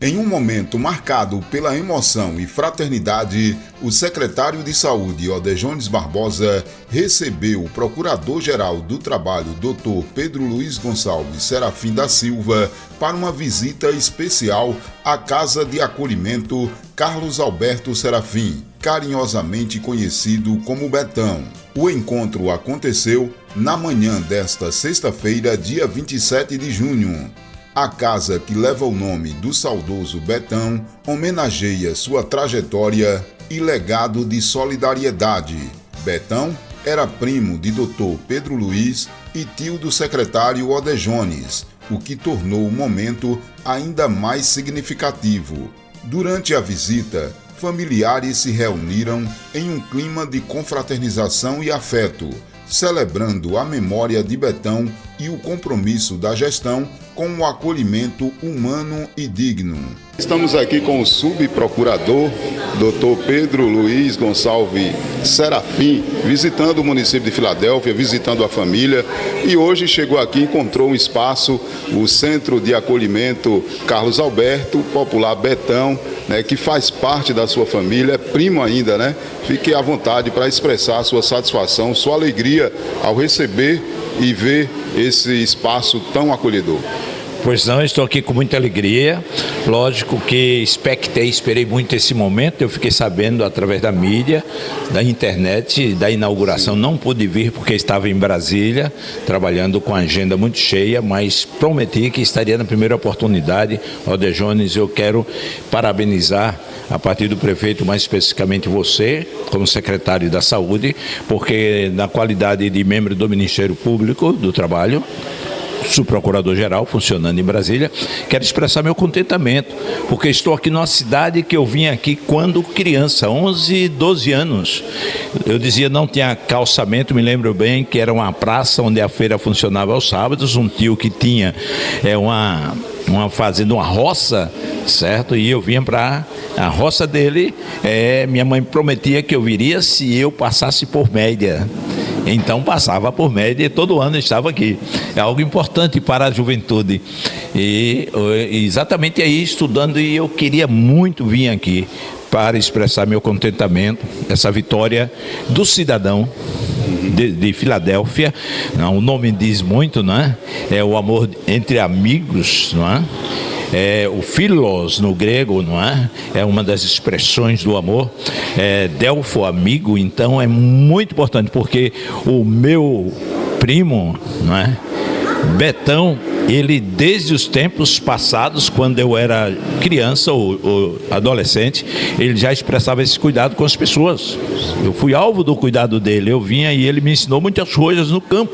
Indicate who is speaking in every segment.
Speaker 1: Em um momento marcado pela emoção e fraternidade, o secretário de Saúde, Odejones Barbosa, recebeu o Procurador-Geral do Trabalho, Dr. Pedro Luiz Gonçalves Serafim da Silva, para uma visita especial à Casa de Acolhimento Carlos Alberto Serafim, carinhosamente conhecido como Betão. O encontro aconteceu na manhã desta sexta-feira, dia 27 de junho. A casa, que leva o nome do saudoso Betão, homenageia sua trajetória e legado de solidariedade. Betão era primo de Dr. Pedro Luiz e tio do secretário Odejones, o que tornou o momento ainda mais significativo. Durante a visita, familiares se reuniram em um clima de confraternização e afeto, celebrando a memória de Betão e o compromisso da gestão com o acolhimento humano e digno. Estamos aqui com o subprocurador, Dr. Pedro Luiz Gonçalves Serafim, visitando o município de Filadélfia, visitando a família, e hoje chegou aqui, encontrou um espaço, o Centro de Acolhimento Carlos Alberto, popular Betão, que faz parte da sua família, é primo ainda, né? Fique à vontade para expressar sua satisfação, sua alegria ao receber e ver esse espaço tão acolhedor.
Speaker 2: Pois não, estou aqui com muita alegria. Lógico que esperei muito esse momento. Eu fiquei sabendo através da mídia, da internet, da inauguração. Não pude vir porque estava em Brasília, trabalhando com a agenda muito cheia, mas prometi que estaria na primeira oportunidade. Odejones, eu quero parabenizar a partir do prefeito, mais especificamente você, como secretário da Saúde, porque na qualidade de membro do Ministério Público do Trabalho, subprocurador-geral, funcionando em Brasília, quero expressar meu contentamento, porque estou aqui numa cidade que eu vim aqui quando criança, 11, 12 anos. Eu dizia não tinha calçamento, me lembro bem que era uma praça onde a feira funcionava aos sábados, um tio que tinha uma fazenda, uma roça, certo? E eu vinha para a roça dele, minha mãe prometia que eu viria se eu passasse por média. Então passava por média e todo ano estava aqui. É algo importante para a juventude. E exatamente aí estudando, e eu queria muito vir aqui para expressar meu contentamento, essa vitória do cidadão de Filadélfia. O nome diz muito, não é? É o amor entre amigos, não é? O philos no grego, não é? É uma das expressões do amor. Delfo, amigo. Então é muito importante, porque o meu primo, não é? Betão, ele desde os tempos passados, quando eu era criança ou adolescente, ele já expressava esse cuidado com as pessoas. Eu fui alvo do cuidado dele, eu vinha e ele me ensinou muitas coisas no campo.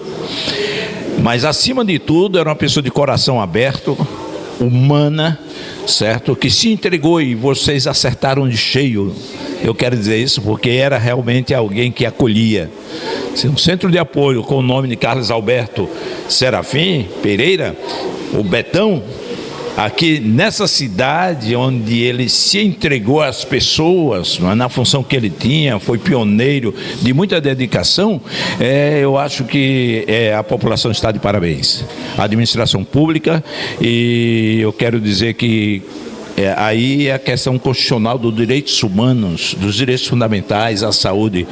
Speaker 2: Mas acima de tudo, era uma pessoa de coração aberto, humana, certo? Que se entregou, e vocês acertaram de cheio. Eu quero dizer isso porque era realmente alguém que acolhia. Um centro de apoio com o nome de Carlos Alberto Serafim Pereira, o Betão, aqui nessa cidade onde ele se entregou às pessoas, na função que ele tinha, foi pioneiro de muita dedicação, eu acho que a população está de parabéns. A administração pública, e eu quero dizer que aí é a questão constitucional dos direitos humanos, dos direitos fundamentais à saúde,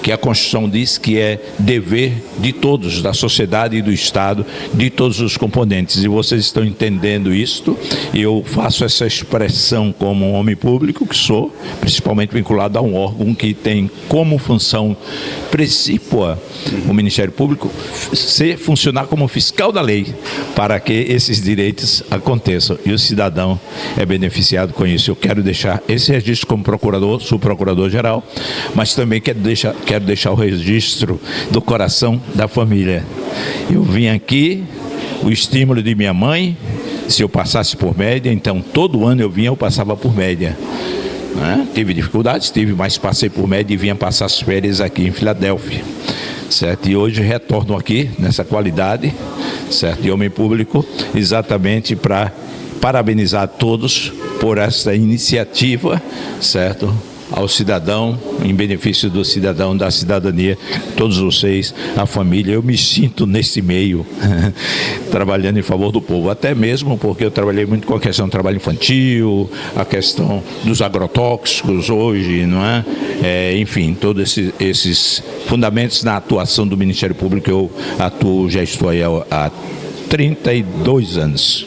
Speaker 2: que a Constituição diz que é dever de todos, da sociedade e do Estado, de todos os componentes. E vocês estão entendendo isto, e eu faço essa expressão como um homem público que sou, principalmente vinculado a um órgão que tem como função precípua o Ministério Público funcionar como fiscal da lei, para que esses direitos aconteçam, e o cidadão é beneficiado com isso. Eu quero deixar esse registro como procurador, subprocurador-geral, mas também quero deixar o registro do coração da família. Eu vim aqui, o estímulo de minha mãe, se eu passasse por média, então todo ano eu vinha, eu passava por média. Tive dificuldades, mas passei por média e vinha passar as férias aqui em Filadélfia, certo? E hoje retorno aqui nessa qualidade, certo? De homem público, exatamente para parabenizar a todos por essa iniciativa, certo? ao cidadão, em benefício do cidadão, da cidadania, todos vocês, a família. Eu me sinto nesse meio, trabalhando em favor do povo, até mesmo porque eu trabalhei muito com a questão do trabalho infantil, a questão dos agrotóxicos hoje, não é? Enfim, todos esses fundamentos na atuação do Ministério Público. Eu atuo, já estou aí há 32 anos.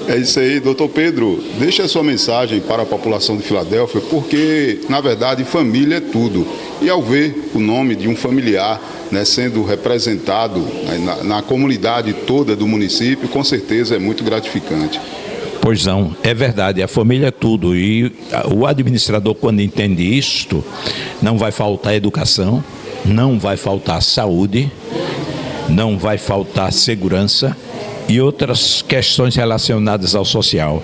Speaker 1: É isso aí, doutor Pedro. Deixa a sua mensagem para a população de Filadélfia, porque, na verdade, família é tudo. E ao ver o nome de um familiar, né, sendo representado, né, na comunidade toda do município, com certeza é muito gratificante.
Speaker 2: Pois não, é verdade, a família é tudo. E o administrador, quando entende isto, não vai faltar educação, não vai faltar saúde, não vai faltar segurança e outras questões relacionadas ao social.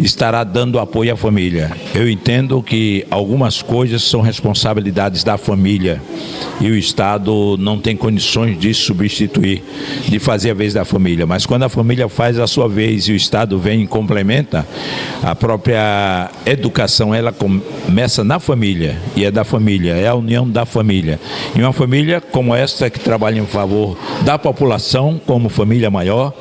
Speaker 2: Estará dando apoio à família. Eu entendo que algumas coisas são responsabilidades da família e o Estado não tem condições de substituir, de fazer a vez da família. Mas quando a família faz a sua vez e o Estado vem e complementa, a própria educação, ela começa na família, e é da família, é a união da família. E uma família como esta, que trabalha em favor da população, como família maior,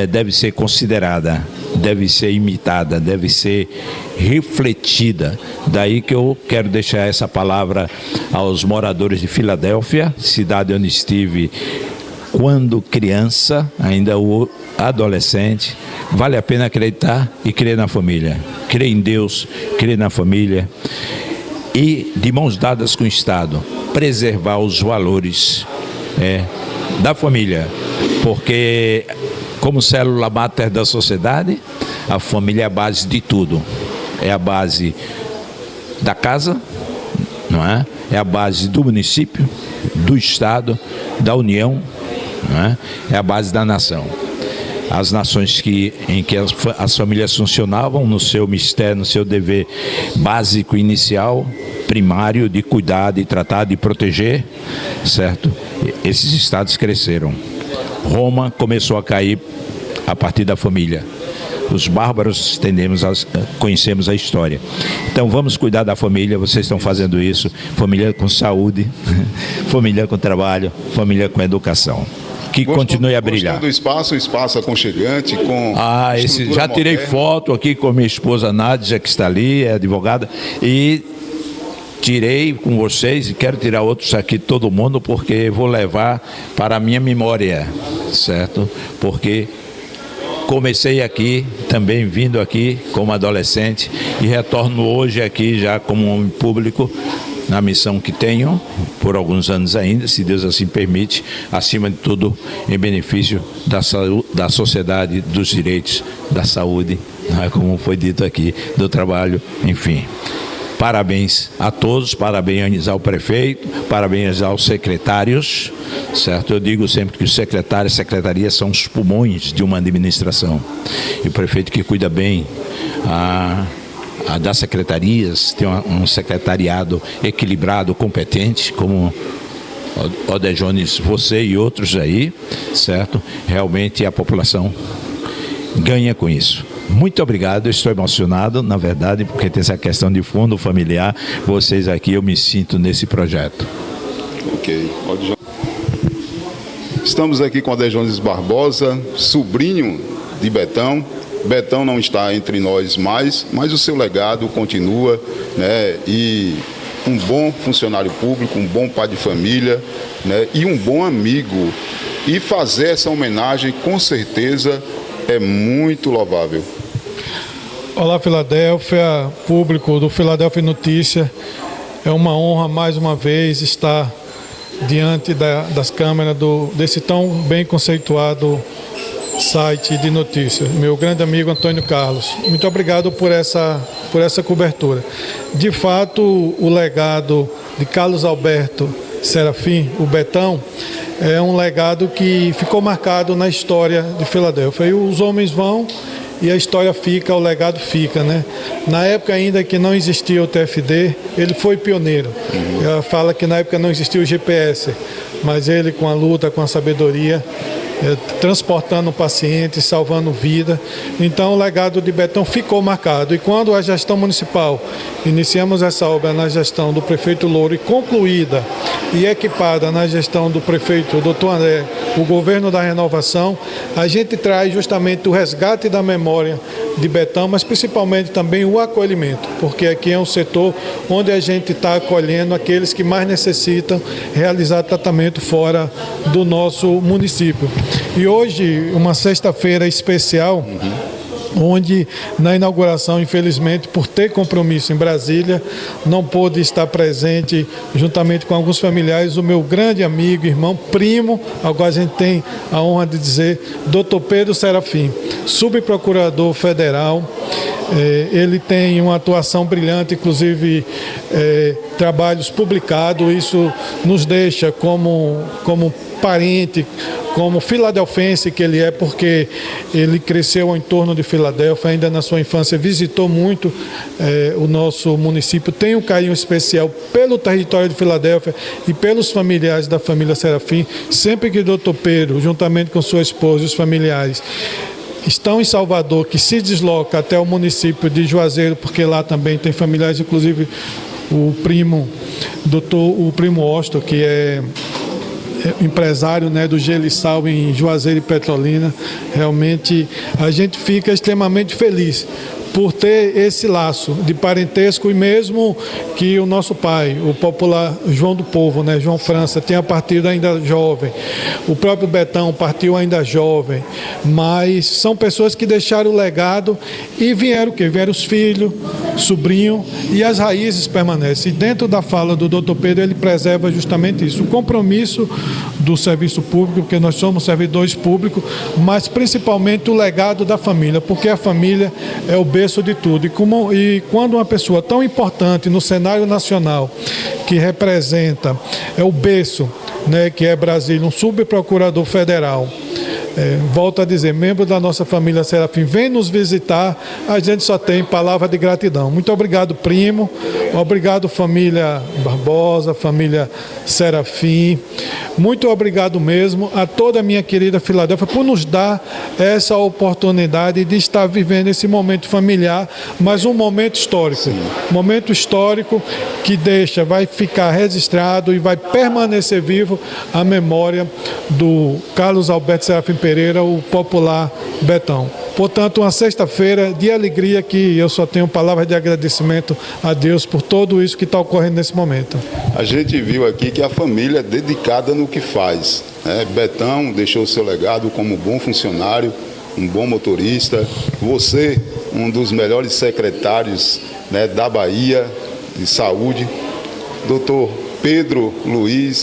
Speaker 2: deve ser considerada, deve ser imitada, deve ser refletida. Daí que eu quero deixar essa palavra aos moradores de Filadélfia, cidade onde estive quando criança, ainda adolescente. Vale a pena acreditar e crer na família, crer em Deus, crer na família e, de mãos dadas com o Estado, preservar os valores da família, porque como célula máter da sociedade, a família é a base de tudo. É a base da casa, não é? É a base do município, do Estado, da União, não é? É a base da nação. As nações em que as famílias funcionavam no seu mistério, no seu dever básico inicial, primário, de cuidar, de tratar, de proteger, certo? Esses estados cresceram. Roma começou a cair a partir da família. Os bárbaros conhecemos a história. Então vamos cuidar da família, vocês estão fazendo isso. Família com saúde, família com trabalho, família com educação. Que continue a brilhar.
Speaker 1: Do espaço, um espaço aconchegante, com
Speaker 2: já tirei foto aqui com minha esposa Nádia, que está ali, é advogada, e tirei com vocês e quero tirar outros aqui, todo mundo, porque vou levar para a minha memória, certo? Porque comecei aqui, também vindo aqui como adolescente e retorno hoje aqui já como um homem público, na missão que tenho, por alguns anos ainda, se Deus assim permite, acima de tudo, em benefício da saúde, da sociedade, dos direitos, da saúde, não é, como foi dito aqui, do trabalho, enfim. Parabéns a todos, parabéns ao prefeito, parabéns aos secretários, certo? Eu digo sempre que os secretários e secretarias são os pulmões de uma administração. E o prefeito que cuida bem das secretarias, tem um secretariado equilibrado, competente, como Odejones, você e outros aí, certo? Realmente a população ganha com isso. Muito obrigado, eu estou emocionado, na verdade, porque tem essa questão de fundo familiar. Vocês aqui, eu me sinto nesse projeto.
Speaker 1: Ok. Estamos aqui com Odejones Barbosa, sobrinho de Betão. Betão não está entre nós mais, mas o seu legado continua, né? E um bom funcionário público, um bom pai de família, né? E um bom amigo. E fazer essa homenagem, com certeza, é muito louvável.
Speaker 3: Olá, Filadélfia, público do Filadélfia Notícia. É uma honra, mais uma vez, estar diante das câmeras desse tão bem conceituado site de notícias. Meu grande amigo Antônio Carlos, muito obrigado por essa cobertura. De fato, o legado de Carlos Alberto Serafim, o Betão, é um legado que ficou marcado na história de Filadélfia. E os homens vão e a história fica, o legado fica, né? Na época ainda que não existia o TFD, ele foi pioneiro. Ela fala que na época não existia o GPS, mas ele com a luta, com a sabedoria, transportando pacientes, salvando vida. Então o legado de Betão ficou marcado. E quando a gestão municipal, iniciamos essa obra na gestão do prefeito Louro e concluída e equipada na gestão do prefeito Dr. André, o governo da renovação, a gente traz justamente o resgate da memória de Betão, mas principalmente também o acolhimento, porque aqui é um setor onde a gente está acolhendo aqueles que mais necessitam realizar tratamento fora do nosso município. E hoje, uma sexta-feira especial, onde na inauguração, infelizmente, por ter compromisso em Brasília, não pôde estar presente, juntamente com alguns familiares, o meu grande amigo, irmão, primo, agora a gente tem a honra de dizer, Dr. Pedro Serafim, subprocurador federal. Ele tem uma atuação brilhante, inclusive trabalhos publicados. Isso nos deixa como parente, como filadelfense que ele é, porque ele cresceu em torno de Filadélfia, ainda na sua infância visitou muito o nosso município, tem um carinho especial pelo território de Filadélfia e pelos familiares da família Serafim. Sempre que Dr. Pedro, juntamente com sua esposa e os familiares, estão em Salvador, que se desloca até o município de Juazeiro, porque lá também tem familiares, inclusive o primo Osto, que é empresário, né, do Gelo e Sal em Juazeiro e Petrolina. Realmente a gente fica extremamente feliz por ter esse laço de parentesco, e mesmo que o nosso pai, o popular João do Povo, né, João França, tenha partido ainda jovem, o próprio Betão partiu ainda jovem, mas são pessoas que deixaram o legado e vieram o quê? Vieram os filhos, sobrinho, e as raízes permanecem. E dentro da fala do Dr. Pedro, ele preserva justamente isso, o compromisso do serviço público, porque nós somos servidores públicos, mas principalmente o legado da família, porque a família é o berço de tudo. E quando uma pessoa tão importante no cenário nacional, que representa, é o berço, né, que é Brasília, um subprocurador federal, volto a dizer, membro da nossa família Serafim, vem nos visitar, a gente só tem palavra de gratidão. Muito obrigado, primo, obrigado, família Barbosa, família Serafim, muito obrigado mesmo a toda a minha querida Filadélfia por nos dar essa oportunidade de estar vivendo esse momento familiar, mas um momento histórico. Sim. Momento histórico que vai ficar registrado e vai permanecer vivo a memória do Carlos Alberto Serafim Pereira, o popular Betão. Portanto, uma sexta-feira de alegria, que eu só tenho palavras de agradecimento a Deus por tudo isso que está ocorrendo nesse momento.
Speaker 1: A gente viu aqui que a família é dedicada no que faz, né? Betão deixou o seu legado como bom funcionário, um bom motorista. Você, um dos melhores secretários, né, da Bahia de Saúde. Doutor Pedro Luiz,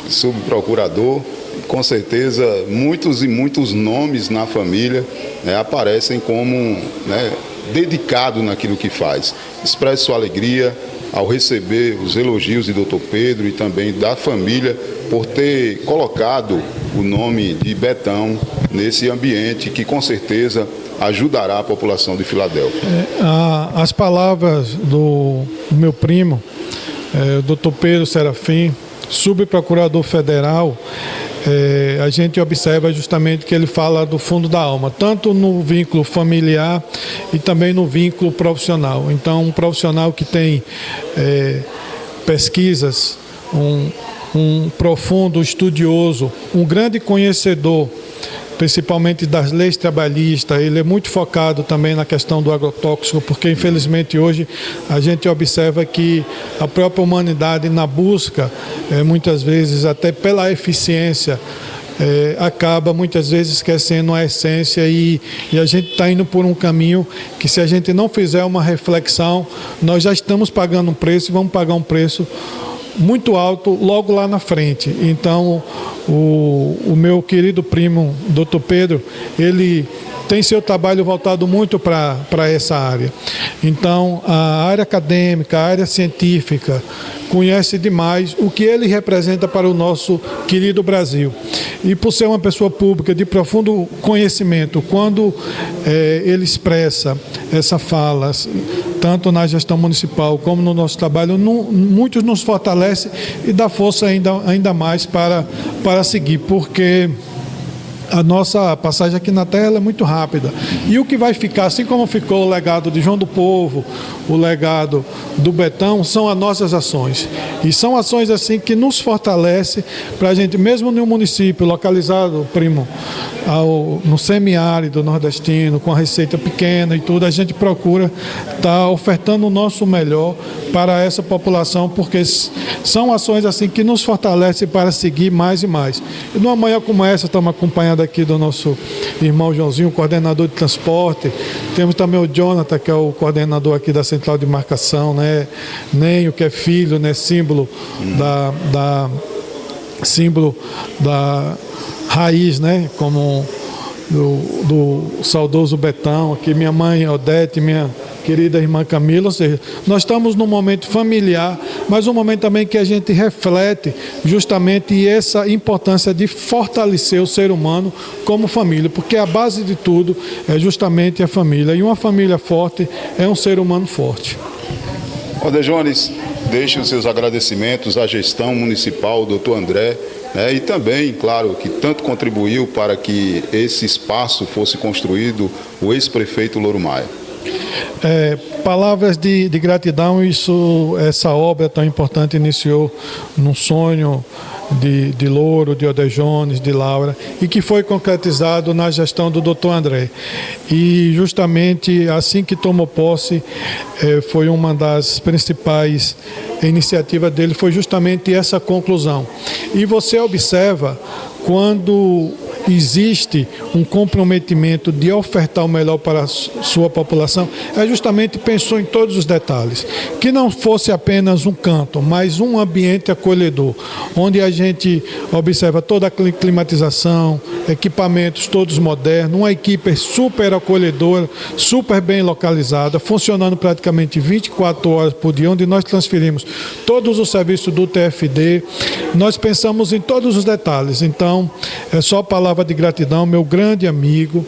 Speaker 1: subprocurador. Com certeza, muitos e muitos nomes na família, né, aparecem como, né, dedicado naquilo que faz. Expresse sua alegria ao receber os elogios de Dr. Pedro e também da família por ter colocado o nome de Betão nesse ambiente que com certeza ajudará a população de Filadélfia.
Speaker 3: As palavras do meu primo, Dr. Pedro Serafim, subprocurador federal, a gente observa justamente que ele fala do fundo da alma, tanto no vínculo familiar e também no vínculo profissional. Então, um profissional que tem pesquisas, um profundo estudioso, um grande conhecedor, principalmente das leis trabalhistas. Ele é muito focado também na questão do agrotóxico, porque infelizmente hoje a gente observa que a própria humanidade, na busca, muitas vezes até pela eficiência, acaba muitas vezes esquecendo a essência, e a gente está indo por um caminho que, se a gente não fizer uma reflexão, nós já estamos pagando um preço e vamos pagar um preço muito alto logo lá na frente. Então, o meu querido primo, Dr. Pedro, ele tem seu trabalho voltado muito para essa área. Então, a área acadêmica, a área científica, conhece demais o que ele representa para o nosso querido Brasil. E por ser uma pessoa pública de profundo conhecimento, quando ele expressa essa fala, tanto na gestão municipal como no nosso trabalho, muitos nos fortalece e dá força ainda mais para seguir, porque a nossa passagem aqui na Terra ela é muito rápida. E o que vai ficar, assim como ficou o legado de João do Povo, o legado do Betão, são as nossas ações. E são ações assim que nos fortalecem para a gente, mesmo em um município localizado, primo, no semiárido nordestino, com a receita pequena e tudo, a gente procura estar ofertando o nosso melhor para essa população, porque são ações assim que nos fortalecem para seguir mais e mais. E numa manhã como essa, estamos acompanhando aqui do nosso irmão Joãozinho, coordenador de transporte. Temos também o Jonathan, que é o coordenador aqui da Central de Marcação, né? Nenho, que é filho, né? Símbolo da raiz, né? Como do saudoso Betão, aqui minha mãe Odete, minha querida irmã Camila. Ou seja, nós estamos num momento familiar, mas um momento também que a gente reflete justamente essa importância de fortalecer o ser humano como família, porque a base de tudo é justamente a família, e uma família forte é um ser humano forte.
Speaker 1: Odejones, deixe os seus agradecimentos à gestão municipal, doutor André, né, e também, claro, que tanto contribuiu para que esse espaço fosse construído, o ex-prefeito Louro Maia.
Speaker 3: Palavras de gratidão. Essa obra tão importante iniciou num sonho de Louro, de Odejones, de Laura, e que foi concretizado na gestão do doutor André. E justamente assim que tomou posse, foi uma das principais iniciativas dele, foi justamente essa conclusão. E você observa, quando existe um comprometimento de ofertar o melhor para a sua população, justamente pensou em todos os detalhes, que não fosse apenas um canto, mas um ambiente acolhedor, onde a gente observa toda a climatização, equipamentos todos modernos, uma equipe super acolhedora, super bem localizada, funcionando praticamente 24 horas por dia, onde nós transferimos todos os serviços do TFD. Nós pensamos em todos os detalhes. Então, é só palavra de gratidão, meu grande amigo,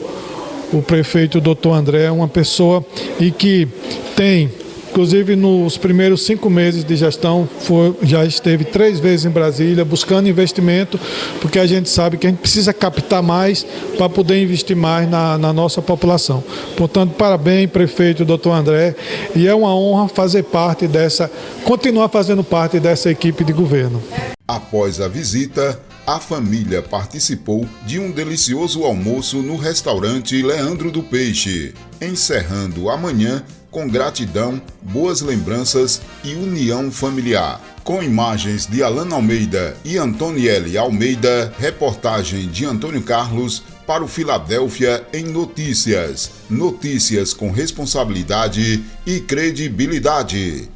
Speaker 3: o prefeito doutor André, uma pessoa e que tem, inclusive nos primeiros 5 meses de gestão, já esteve 3 vezes em Brasília buscando investimento, porque a gente sabe que a gente precisa captar mais para poder investir mais na nossa população. Portanto, parabéns, prefeito doutor André, e é uma honra continuar fazendo parte dessa equipe de governo.
Speaker 1: Após a visita, a família participou de um delicioso almoço no restaurante Leandro do Peixe, encerrando a manhã com gratidão, boas lembranças e união familiar. Com imagens de Alana Almeida e Antoniele Almeida, reportagem de Antônio Carlos para o Filadélfia em Notícias. Notícias com responsabilidade e credibilidade.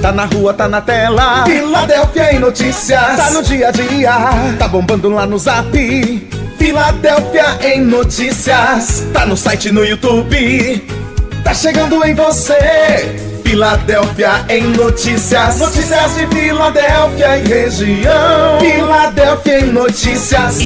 Speaker 4: Tá na rua, tá na tela, Filadélfia em Notícias. Tá no dia a dia, tá bombando lá no Zap, Filadélfia em Notícias. Tá no site, no YouTube, tá chegando em você. Filadélfia em Notícias. Notícias de Filadélfia e região. Filadélfia em Notícias.